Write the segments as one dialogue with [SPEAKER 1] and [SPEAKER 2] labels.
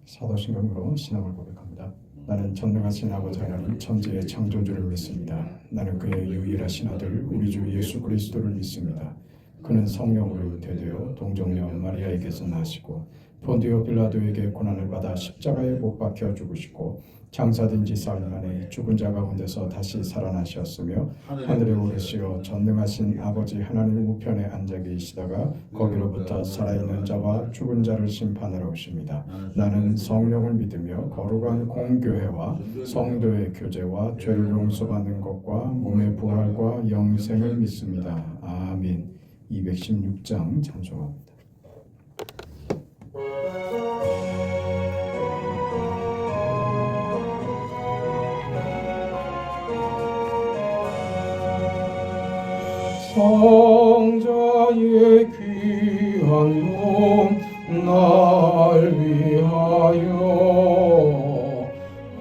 [SPEAKER 1] 사도신경으로 신앙을 고백합니다. 나는 전능하신 아버지 하나님 천지의 창조주를 믿습니다. 나는 그의 유일하신 아들 우리 주 예수 그리스도를 믿습니다. 그는 성령으로 잉태되어 동정녀 마리아에게서 나시고 본디오 빌라도에게 고난을 받아 십자가에 못 박혀 죽으시고 장사된 지 사흘 만에 죽은 자 가운데서 다시 살아나셨으며 하늘에 오르시어 전능하신 아버지 하나님 우편에 앉아 계시다가 거기로부터 살아있는 자와 죽은 자를 심판하러 오십니다. 나는 성령을 믿으며 거룩한 공교회와 성도의 교제와 죄를 용서받는 것과 몸의 부활과 영생을 믿습니다. 아멘. 216장 찬송합니다. 성자의 귀한 몸 날 위하여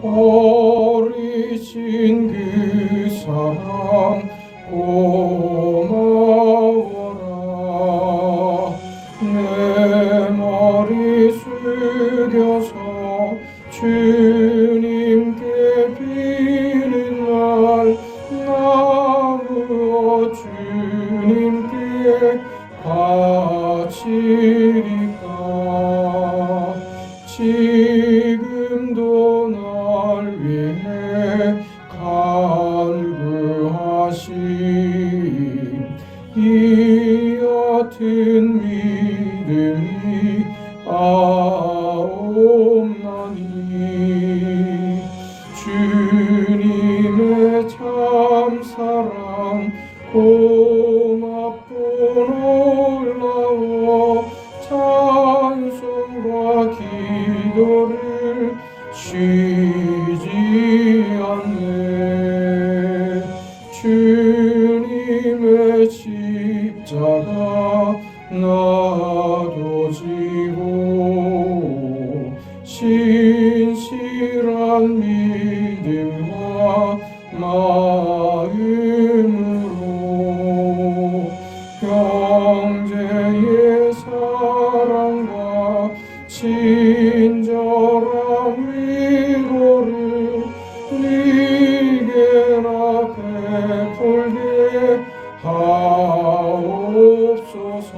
[SPEAKER 1] 버리신 그 사랑 고마워라. 내 머리 숙여서 주님께 비는 날 나무어 주님께 바치리까. 지금도 날 위해 간구하신 이 옅은 믿음이 아옵나니 주님의 참사랑 고맙고 놀라워 찬송과 기도를 쉬지 않네. 주님의 십자가 나도 지고 신실한 믿음과 마음으로 형제의 사랑과 친절한 위로를 네게나 베풀게 하옵소서.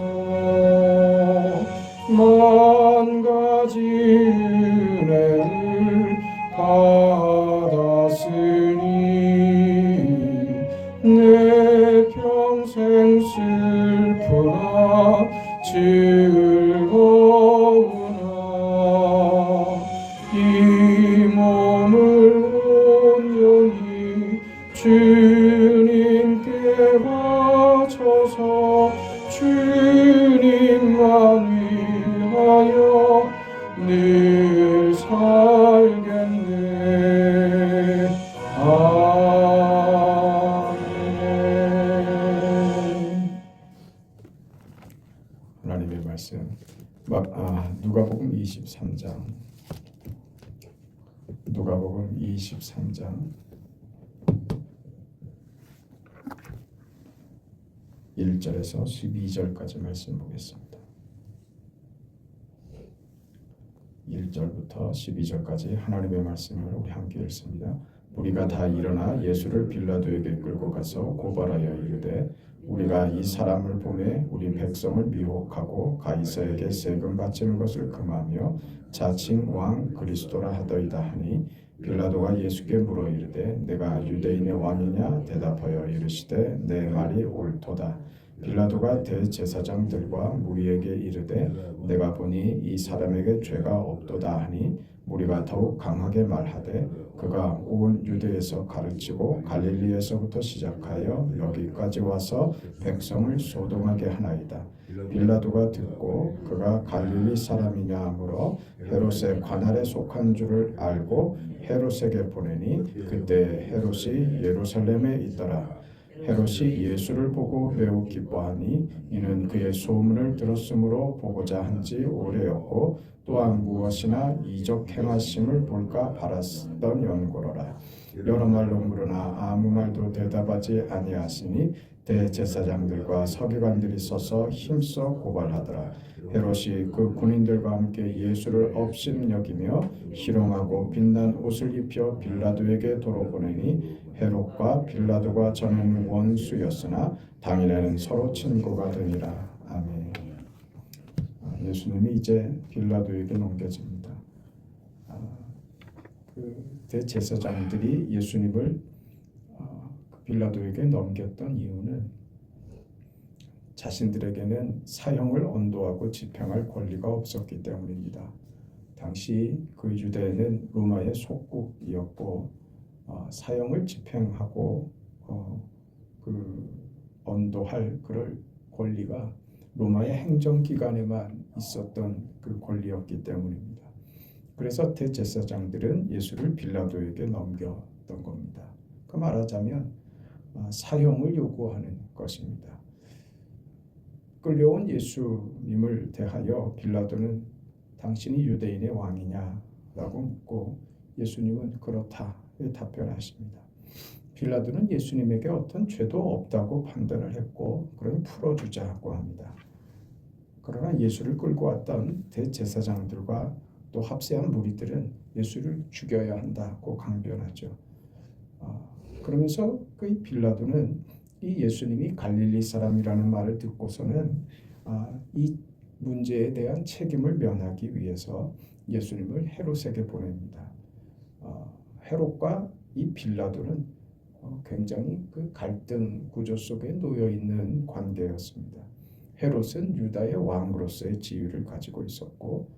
[SPEAKER 1] 만 가지 은혜를 받았으니 내 평생 슬프나 즐거우나 이 몸을 온전히 주님께 바쳐서 주님만 위하여 늘 살겠네. 아멘. 하나님의 말씀 누가복음 23장 1절에서 12절까지 말씀 보겠습니다. 1절부터 12절까지 하나님의 말씀을 우리 함께 읽습니다. 우리가 다 일어나 예수를 빌라도에게 끌고 가서 고발하여 이르되 우리가 이 사람을 보내 우리 백성을 미혹하고 가이사에게 세금 바치는 것을 금하며 자칭 왕 그리스도라 하더이다 하니 빌라도가 예수께 물어 이르되 내가 유대인의 왕이냐 대답하여 이르시되 내 말이 옳도다. 빌라도가 대제사장들과 무리에게 이르되 내가 보니 이 사람에게 죄가 없도다 하니 무리가 더욱 강하게 말하되 그가 온 유대에서 가르치고 갈릴리에서부터 시작하여 여기까지 와서 백성을 소동하게 하나이다. 빌라도가 듣고 그가 갈릴리 사람이냐 하므로 헤롯의 관할에 속한 줄을 알고 헤롯에게 보내니 그때 헤롯이 예루살렘에 있더라. 헤롯이 예수를 보고 매우 기뻐하니 이는 그의 소문을 들었으므로 보고자 한지 오래였고 또한 무엇이나 이적 행하심을 볼까 바랐던 연고로라. 여러 말로 물으나 아무 말도 대답하지 아니하시니 대제사장들과 서기관들이 서서 힘써 고발하더라. 헤롯이 그 군인들과 함께 예수를 업신여기며 희롱하고 빛난 옷을 입혀 빌라도에게 도로 보내니 헤롯과 빌라도가 전에는 원수였으나 당일에는 서로 친구가 되니라. 아멘. 예수님이 이제 빌라도에게 넘겨집니다. 그 대제사장들이 예수님을 빌라도에게 넘겼던 이유는 자신들에게는 사형을 언도하고 집행할 권리가 없었기 때문입니다. 당시 그 유대는 로마의 속국이었고 사형을 집행하고 그 언도할 그럴 권리가 로마의 행정기관에만 있었던 그 권리였기 때문입니다. 그래서 대제사장들은 예수를 빌라도에게 넘겼던 겁니다. 그 말하자면 사형을 요구하는 것입니다. 끌려온 예수님을 대하여 빌라도는 당신이 유대인의 왕이냐라고 묻고 예수님은 그렇다 답변하십니다. 빌라도는 예수님에게 어떤 죄도 없다고 판단을 했고 그러니 풀어주자고 합니다. 그러나 예수를 끌고 왔던 대제사장들과 또 합세한 무리들은 예수를 죽여야 한다고 강변하죠. 그러면서 그 빌라도는 이 예수님이 갈릴리 사람이라는 말을 듣고서는 이 문제에 대한 책임을 면하기 위해서 예수님을 헤롯에게 보냅니다. 헤롯과 이 빌라도는 굉장히 그 갈등 구조 속에 놓여 있는 관계였습니다. 헤롯은 유다의 왕으로서의 지위를 가지고 있었고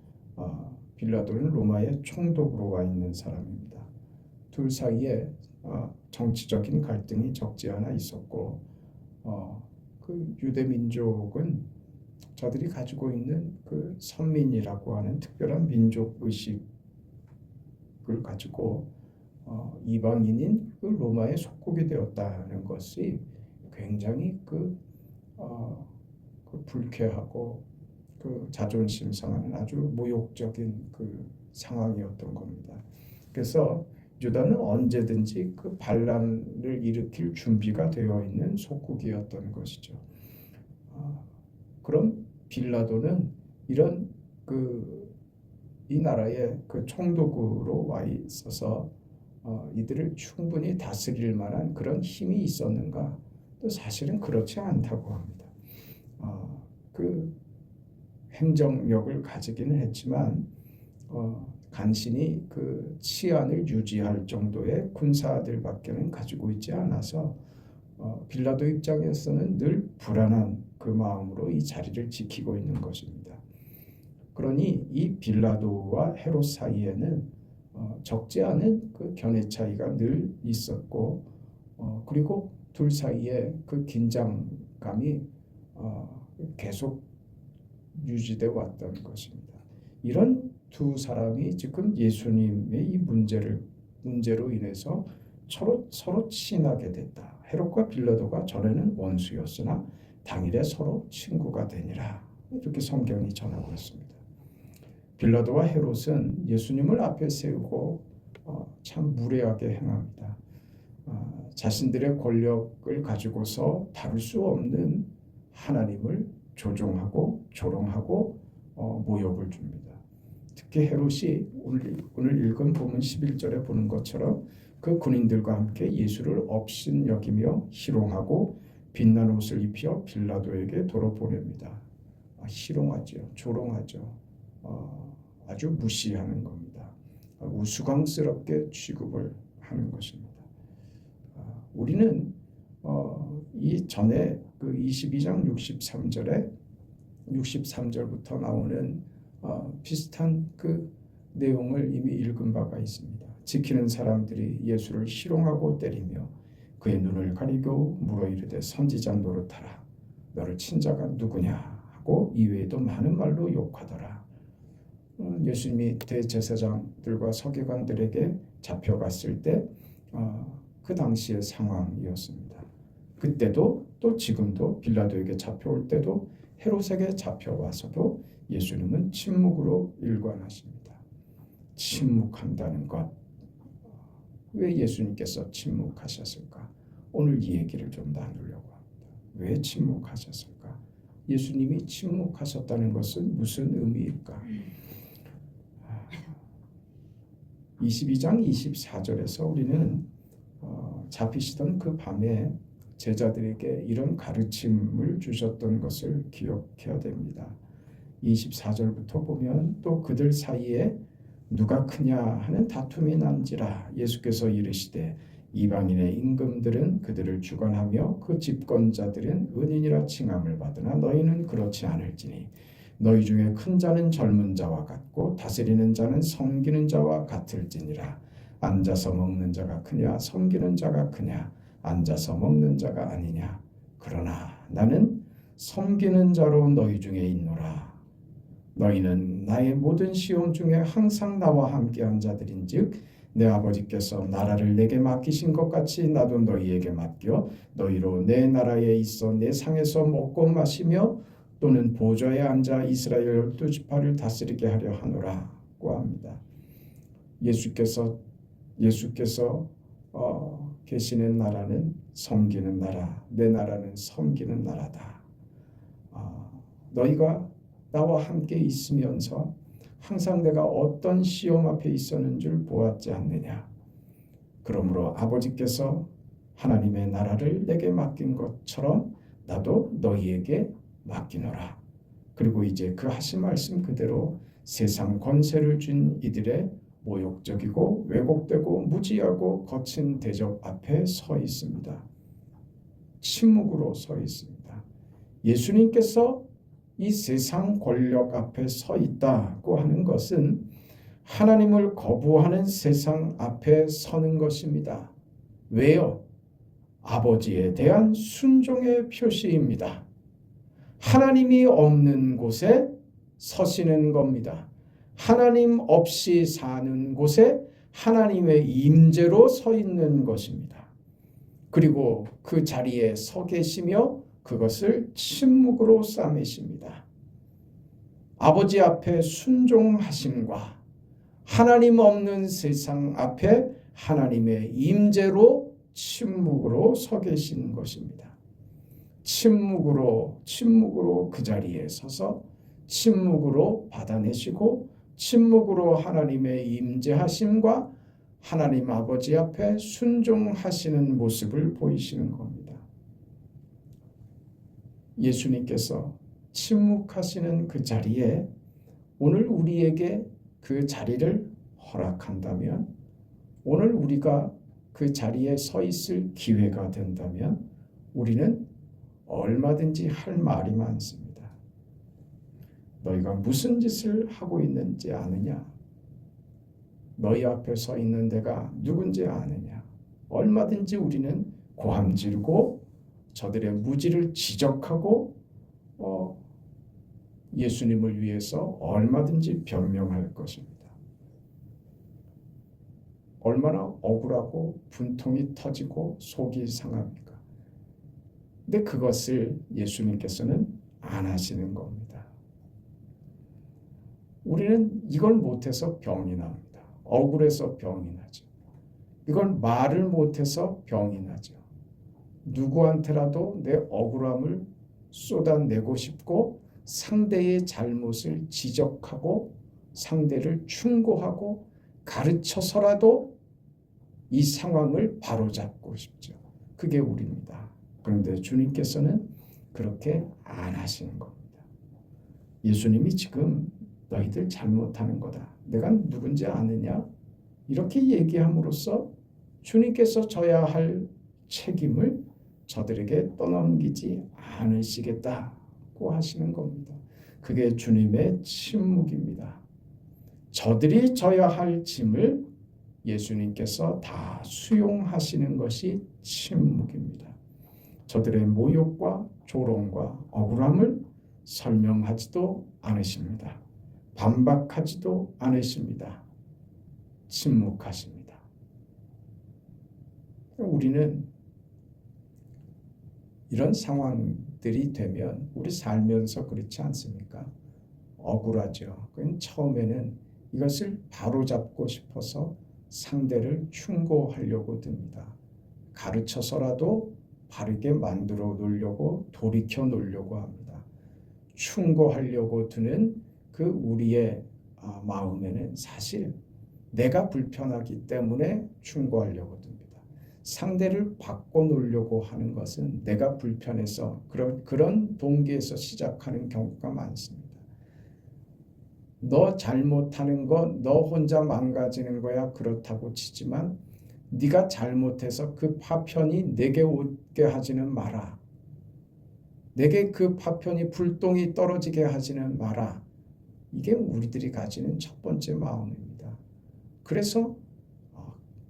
[SPEAKER 1] 빌라도는 로마의 총독으로 와 있는 사람입니다. 둘 사이에 정치적인 갈등이 적지 않아 있었고 그 유대 민족은 저들이 가지고 있는 그 선민이라고 하는 특별한 민족 의식을 가지고 이방인인 그 로마의 속국이 되었다는 것이 굉장히 그 불쾌하고 그 자존심 상하는 아주 모욕적인 그 상황이었던 겁니다. 그래서 유다는 언제든지 그 반란을 일으킬 준비가 되어 있는 속국이었던 것이죠. 그럼 빌라도는 이런 이 나라의 그 총독으로 와 있어서 이들을 충분히 다스릴 만한 그런 힘이 있었는가? 또 사실은 그렇지 않다고 합니다. 그 행정력을 가지기는 했지만 간신히 그 치안을 유지할 정도의 군사들밖에는 가지고 있지 않아서 빌라도 입장에서는 늘 불안한 그 마음으로 이 자리를 지키고 있는 것입니다. 그러니 이 빌라도와 헤롯 사이에는 적지 않은 그 견해 차이가 늘 있었고 그리고 둘 사이에 그 긴장감이 계속 유지돼 왔던 것입니다. 이런 두 사람이 지금 예수님의 이 문제로 인해서 서로 친하게 됐다. 헤롯과 빌라도가 전에는 원수였으나 당일에 서로 친구가 되니라. 이렇게 성경이 전하고 있습니다. 빌라도와 헤롯은 예수님을 앞에 세우고 참 무례하게 행합니다. 자신들의 권력을 가지고서 다룰 수 없는 하나님을 조종하고 조롱하고 모욕을 줍니다. 특히 헤롯이 오늘 읽은 본문 11절에 보는 것처럼 그 군인들과 함께 예수를 업신여기며 희롱하고 빛난 옷을 입혀 빌라도에게 도로 보냅니다. 희롱하죠. 조롱하죠. 아주 무시하는 겁니다. 우스꽝스럽게 취급을 하는 것입니다. 우리는 이 전에 그 22장 63절부터 나오는 비슷한 그 내용을 이미 읽은 바가 있습니다. 지키는 사람들이 예수를 희롱하고 때리며 그의 눈을 가리고 물어 이르되 선지자 노릇하라. 너를 친 자가 누구냐 하고 이외에도 많은 말로 욕하더라. 예수님이 대제사장들과 서기관들에게 잡혀갔을 때 그 당시의 상황이었습니다. 그때도 또 지금도 빌라도에게 잡혀올 때도 헤롯에게 잡혀와서도 예수님은 침묵으로 일관하십니다. 침묵한다는 것. 왜 예수님께서 침묵하셨을까? 오늘 이 얘기를 좀 나누려고 합니다. 왜 침묵하셨을까? 예수님이 침묵하셨다는 것은 무슨 의미일까? 22장 24절에서 우리는 잡히시던 그 밤에 제자들에게 이런 가르침을 주셨던 것을 기억해야 됩니다. 24절부터 보면 또 그들 사이에 누가 크냐 하는 다툼이 난지라 예수께서 이르시되 이방인의 임금들은 그들을 주관하며 그 집권자들은 은인이라 칭함을 받으나 너희는 그렇지 않을지니 너희 중에 큰 자는 젊은 자와 같고 다스리는 자는 섬기는 자와 같을지니라. 앉아서 먹는 자가 크냐 섬기는 자가 크냐 앉아서 먹는 자가 아니냐. 그러나 나는 섬기는 자로 너희 중에 있노라. 너희는 나의 모든 시험 중에 항상 나와 함께한 자들인즉 내 아버지께서 나라를 내게 맡기신 것 같이 나도 너희에게 맡겨 너희로 내 나라에 있어 내 상에서 먹고 마시며 또는 보좌에 앉아 이스라엘 12지파를 다스리게 하려 하노라고 합니다. 예수께서 계시는 나라는 섬기는 나라, 내 나라는 섬기는 나라다. 너희가 나와 함께 있으면서 항상 내가 어떤 시험 앞에 있었는 줄 보았지 않느냐. 그러므로 아버지께서 하나님의 나라를 내게 맡긴 것처럼 나도 너희에게 맡기노라. 그리고 이제 그 하신 말씀 그대로 세상 권세를 준 이들의 모욕적이고 왜곡되고 무지하고 거친 대접 앞에 서 있습니다. 침묵으로 서 있습니다. 예수님께서 이 세상 권력 앞에 서 있다고 하는 것은 하나님을 거부하는 세상 앞에 서는 것입니다. 왜요? 아버지에 대한 순종의 표시입니다. 하나님이 없는 곳에 서시는 겁니다. 하나님 없이 사는 곳에 하나님의 임재로 서 있는 것입니다. 그리고 그 자리에 서 계시며 그것을 침묵으로 싸매십니다. 아버지 앞에 순종하심과 하나님 없는 세상 앞에 하나님의 임재로 침묵으로 서 계신 것입니다. 침묵으로 그 자리에 서서 침묵으로 받아내시고 침묵으로 하나님의 임재하심과 하나님 아버지 앞에 순종하시는 모습을 보이시는 겁니다. 예수님께서 침묵하시는 그 자리에 오늘 우리에게 그 자리를 허락한다면, 오늘 우리가 그 자리에 서 있을 기회가 된다면 우리는 얼마든지 할 말이 많습니다. 너희가 무슨 짓을 하고 있는지 아느냐? 너희 앞에 서 있는 데가 누군지 아느냐? 얼마든지 우리는 고함 지르고 저들의 무지를 지적하고 예수님을 위해서 얼마든지 변명할 것입니다. 얼마나 억울하고 분통이 터지고 속이 상합니까? 근데 그것을 예수님께서는 안 하시는 겁니다. 우리는 이걸 못해서 병이 납니다. 억울해서 병이 나죠. 이걸 말을 못해서 병이 나죠. 누구한테라도 내 억울함을 쏟아내고 싶고 상대의 잘못을 지적하고 상대를 충고하고 가르쳐서라도 이 상황을 바로잡고 싶죠. 그게 우리입니다. 그런데 주님께서는 그렇게 안 하시는 겁니다. 예수님이 지금 너희들 잘못하는 거다. 내가 누군지 아느냐? 이렇게 얘기함으로써 주님께서 져야 할 책임을 저들에게 떠넘기지 않으시겠다고 하시는 겁니다. 그게 주님의 침묵입니다. 저들이 져야 할 짐을 예수님께서 다 수용하시는 것이 침묵입니다. 저들의 모욕과 조롱과 억울함을 설명하지도 않으십니다. 반박하지도 않으십니다. 침묵하십니다. 우리는 이런 상황들이 되면 우리 살면서 그렇지 않습니까? 억울하죠. 처음에는 이것을 바로잡고 싶어서 상대를 충고하려고 듭니다. 가르쳐서라도 바르게 만들어 놓으려고 돌이켜 놓으려고 합니다. 충고하려고 드는 그 우리의 마음에는 사실 내가 불편하기 때문에 충고하려고 듭니다. 상대를 바꿔놓으려고 하는 것은 내가 불편해서 그런 동기에서 시작하는 경우가 많습니다. 너 잘못하는 거 너 혼자 망가지는 거야 그렇다고 치지만 네가 잘못해서 그 파편이 내게 오게 하지는 마라. 내게 그 파편이 불똥이 떨어지게 하지는 마라. 이게 우리들이 가지는 첫 번째 마음입니다. 그래서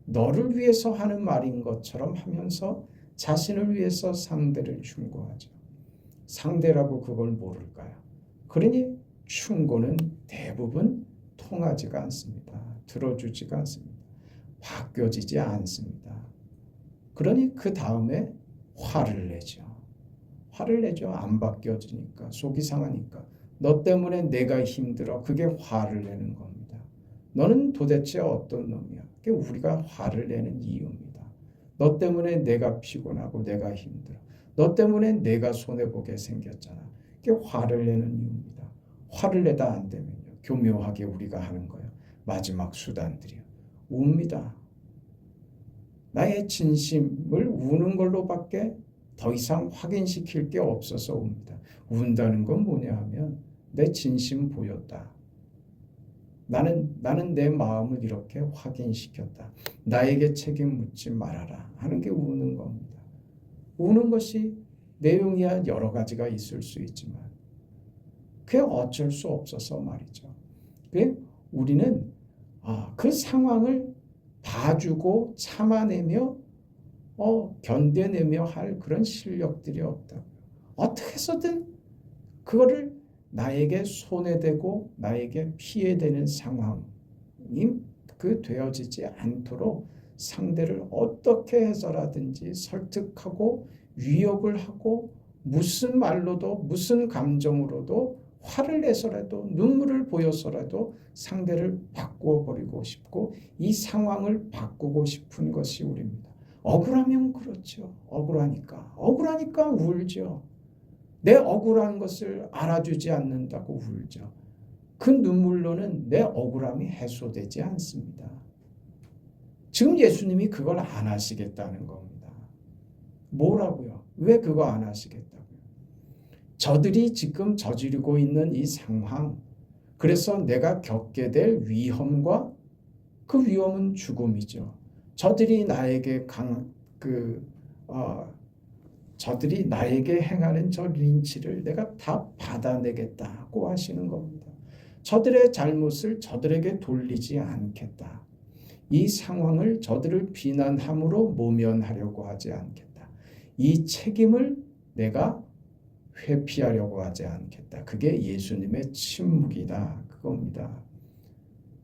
[SPEAKER 1] 너를 위해서 하는 말인 것처럼 하면서 자신을 위해서 상대를 충고하죠. 상대라고 그걸 모를까요? 그러니 충고는 대부분 통하지가 않습니다. 들어주지가 않습니다. 바뀌어지지 않습니다. 그러니 그 다음에 화를 내죠. 화를 내죠. 안 바뀌어지니까, 속이 상하니까. 너 때문에 내가 힘들어. 그게 화를 내는 겁니다. 너는 도대체 어떤 놈이야? 그게 우리가 화를 내는 이유입니다. 너 때문에 내가 피곤하고 내가 힘들어. 너 때문에 내가 손해보게 생겼잖아. 그게 화를 내는 이유입니다. 화를 내다 안 되면요. 교묘하게 우리가 하는 거예요. 마지막 수단들이요. 웁니다. 나의 진심을 우는 걸로밖에 더 이상 확인시킬 게 없어서 웁니다. 운다는 건 뭐냐 하면 내 진심 보였다. 나는 내 마음을 이렇게 확인시켰다. 나에게 책임 묻지 말아라 하는 게 우는 겁니다. 우는 것이 내용이야 여러 가지가 있을 수 있지만 그게 어쩔 수 없어서 말이죠. 우리는 그 상황을 봐주고 참아내며 견뎌내며 할 그런 실력들이 없다고요. 어떻게 해서든 그거를 나에게 손해되고 나에게 피해되는 상황이 되어지지 않도록 상대를 어떻게 해서라든지 설득하고 위협을 하고 무슨 말로도 무슨 감정으로도 화를 내서라도 눈물을 보여서라도 상대를 바꾸어 버리고 싶고 이 상황을 바꾸고 싶은 것이 우리입니다. 억울하면 그렇죠. 억울하니까 울죠. 내 억울한 것을 알아주지 않는다고 울죠. 그 눈물로는 내 억울함이 해소되지 않습니다. 지금 예수님이 그걸 안 하시겠다는 겁니다. 뭐라고요? 왜 그거 안 하시겠다고요? 저들이 지금 저지르고 있는 이 상황, 그래서 내가 겪게 될 위험과 그 위험은 죽음이죠. 저들이 나에게 저들이 나에게 행하는 저 린치를 내가 다 받아내겠다고 하시는 겁니다. 저들의 잘못을 저들에게 돌리지 않겠다. 이 상황을 저들을 비난함으로 모면하려고 하지 않겠다. 이 책임을 내가 회피하려고 하지 않겠다. 그게 예수님의 침묵이다. 그겁니다.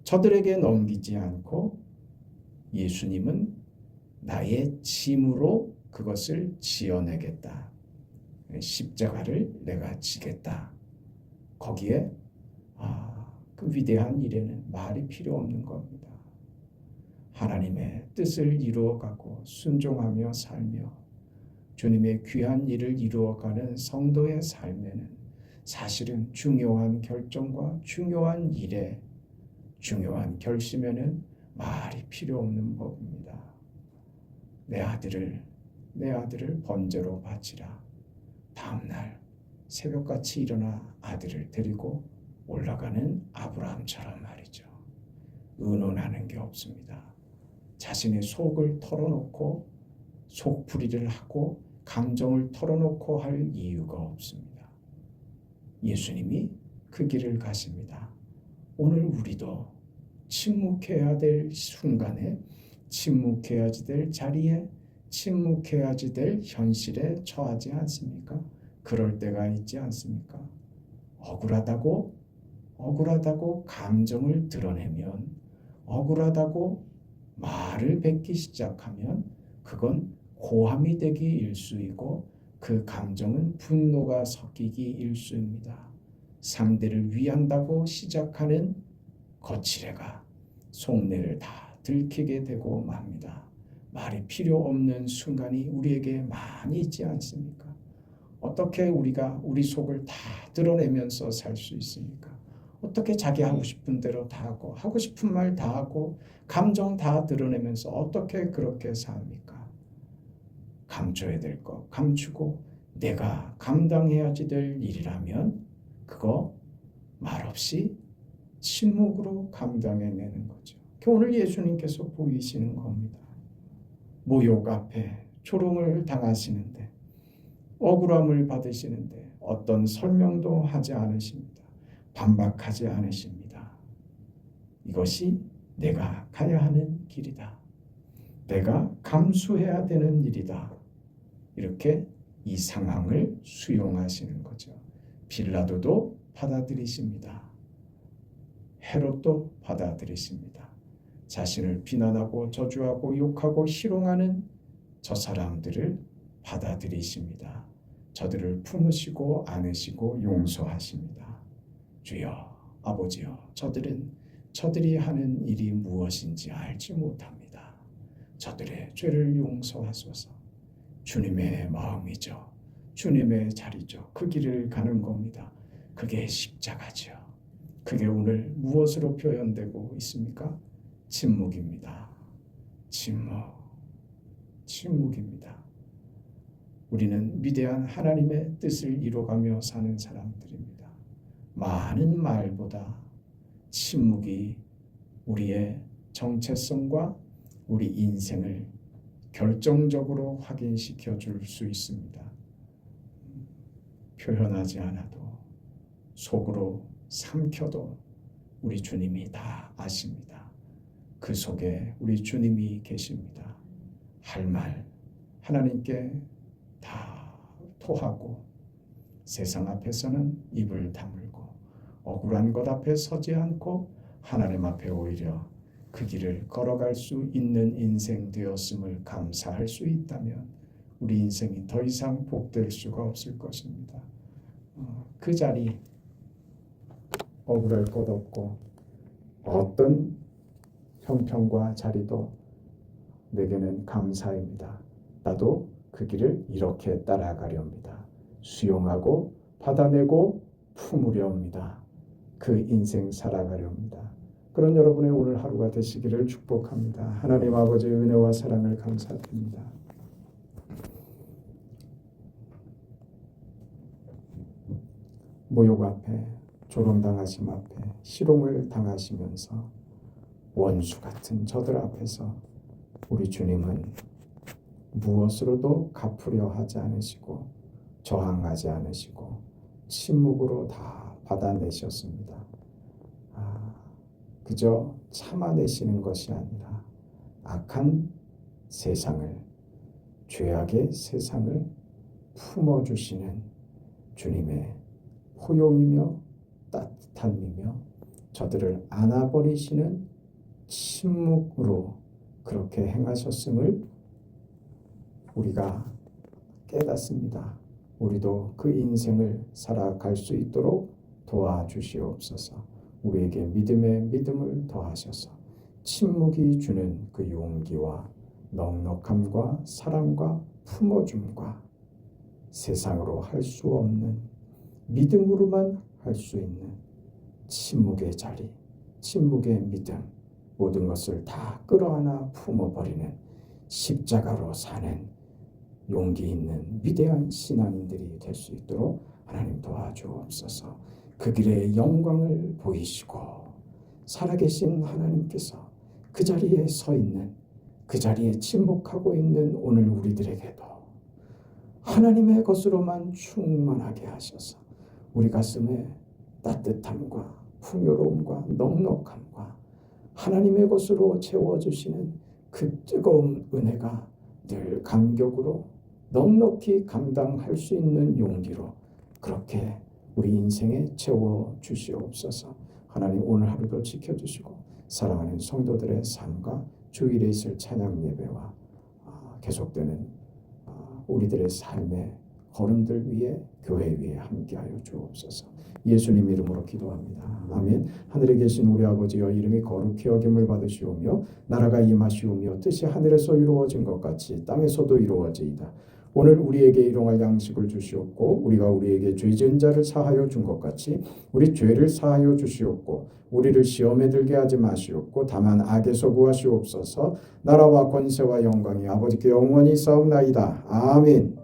[SPEAKER 1] 저들에게 넘기지 않고 예수님은 나의 짐으로 그것을 지어내겠다. 십자가를 내가 지겠다. 거기에 그 위대한 일에는 말이 필요 없는 겁니다. 하나님의 뜻을 이루어가고 순종하며 살며 주님의 귀한 일을 이루어가는 성도의 삶에는 사실은 중요한 결정과 중요한 일에 중요한 결심에는 말이 필요 없는 법입니다. 내 아들을 번제로 바치라. 다음날 새벽같이 일어나 아들을 데리고 올라가는 아브라함처럼 말이죠. 의논하는 게 없습니다. 자신의 속을 털어놓고 속풀이를 하고 감정을 털어놓고 할 이유가 없습니다. 예수님이 그 길을 가십니다. 오늘 우리도 침묵해야 될 순간에 침묵해야지 될 자리에 침묵해야지 될 현실에 처하지 않습니까? 그럴 때가 있지 않습니까? 억울하다고 감정을 드러내면 억울하다고 말을 뱉기 시작하면 그건 고함이 되기 일쑤이고 그 감정은 분노가 섞이기 일쑤입니다. 상대를 위한다고 시작하는 거칠애가 속내를 다 들키게 되고 맙니다. 말이 필요 없는 순간이 우리에게 많이 있지 않습니까? 어떻게 우리가 우리 속을 다 드러내면서 살 수 있습니까? 어떻게 자기 하고 싶은 대로 다 하고 하고 싶은 말 다 하고 감정 다 드러내면서 어떻게 그렇게 삽니까? 감춰야 될 거 감추고 내가 감당해야지 될 일이라면 그거 말없이 침묵으로 감당해내는 거죠. 오늘 예수님께서 보이시는 겁니다. 모욕 앞에 조롱을 당하시는데 억울함을 받으시는데 어떤 설명도 하지 않으십니다. 반박하지 않으십니다. 이것이 내가 가야 하는 길이다. 내가 감수해야 되는 일이다. 이렇게 이 상황을 수용하시는 거죠. 빌라도도 받아들이십니다. 헤롯도 받아들이십니다. 자신을 비난하고 저주하고 욕하고 희롱하는 저 사람들을 받아들이십니다. 저들을 품으시고 안으시고 용서하십니다. 주여, 아버지여, 저들이 하는 일이 무엇인지 알지 못합니다. 저들의 죄를 용서하소서. 주님의 마음이죠. 주님의 자리죠. 그 길을 가는 겁니다. 그게 십자가죠. 그게 오늘 무엇으로 표현되고 있습니까? 침묵입니다. 침묵입니다. 우리는 위대한 하나님의 뜻을 이루어가며 사는 사람들입니다. 많은 말보다 침묵이 우리의 정체성과 우리 인생을 결정적으로 확인시켜 줄 수 있습니다. 표현하지 않아도 속으로 삼켜도 우리 주님이 다 아십니다. 그 속에 우리 주님이 계십니다. 할 말 하나님께 다 토하고 세상 앞에서는 입을 다물고 억울한 것 앞에 서지 않고 하나님 앞에 오히려 그 길을 걸어갈 수 있는 인생 되었음을 감사할 수 있다면 우리 인생이 더 이상 복될 수가 없을 것입니다. 그 자리 억울할 것 없고 어떤 형편과 자리도 내게는 감사입니다. 나도 그 길을 이렇게 따라가렵니다. 수용하고 받아내고 품으렵니다. 그 인생 살아가렵니다. 그런 여러분의 오늘 하루가 되시기를 축복합니다. 하나님 아버지의 은혜와 사랑을 감사드립니다. 모욕 앞에 조롱당하심 앞에 희롱을 당하시면서 원수 같은 저들 앞에서 우리 주님은 무엇으로도 갚으려 하지 않으시고 저항하지 않으시고 침묵으로 다 받아내셨습니다. 그저 참아내시는 것이 아니라 악한 세상을, 죄악의 세상을 품어주시는 주님의 포용이며 따뜻함이며 저들을 안아버리시는 침묵으로 그렇게 행하셨음을 우리가 깨닫습니다. 우리도 그 인생을 살아갈 수 있도록 도와주시옵소서. 우리에게 믿음에 믿음을 더하셔서 침묵이 주는 그 용기와 넉넉함과 사랑과 품어줌과 세상으로 할 수 없는 믿음으로만 할 수 있는 침묵의 자리, 침묵의 믿음, 모든 것을 다 끌어안아 품어버리는 십자가로 사는 용기 있는 위대한 신앙인들이 될 수 있도록 하나님 도와주옵소서. 그 길의 영광을 보이시고 살아계신 하나님께서 그 자리에 서 있는, 그 자리에 침묵하고 있는 오늘 우리들에게도 하나님의 것으로만 충만하게 하셔서 우리 가슴에 따뜻함과 풍요로움과 넉넉함과 하나님의 것으로 채워주시는 그 뜨거운 은혜가 늘 감격으로 넉넉히 감당할 수 있는 용기로 그렇게 우리 인생에 채워주시옵소서. 하나님 오늘 하루도 지켜주시고 사랑하는 성도들의 삶과 주일에 있을 찬양 예배와 계속되는 우리들의 삶의 걸음들 위에 교회 위에 함께하여 주옵소서. 예수님 이름으로 기도합니다. 아멘. 하늘에 계신 우리 아버지여 이름이 거룩히 여김을 받으시오며 나라가 임하시오며 뜻이 하늘에서 이루어진 것 같이 땅에서도 이루어지이다. 오늘 우리에게 일용할 양식을 주시옵고 우리가 우리에게 죄 지은 자를 사하여 준 것 같이 우리 죄를 사하여 주시옵고 우리를 시험에 들게 하지 마시옵고 다만 악에서 구하시옵소서. 나라와 권세와 영광이 아버지께 영원히 있사옵나이다. 아멘.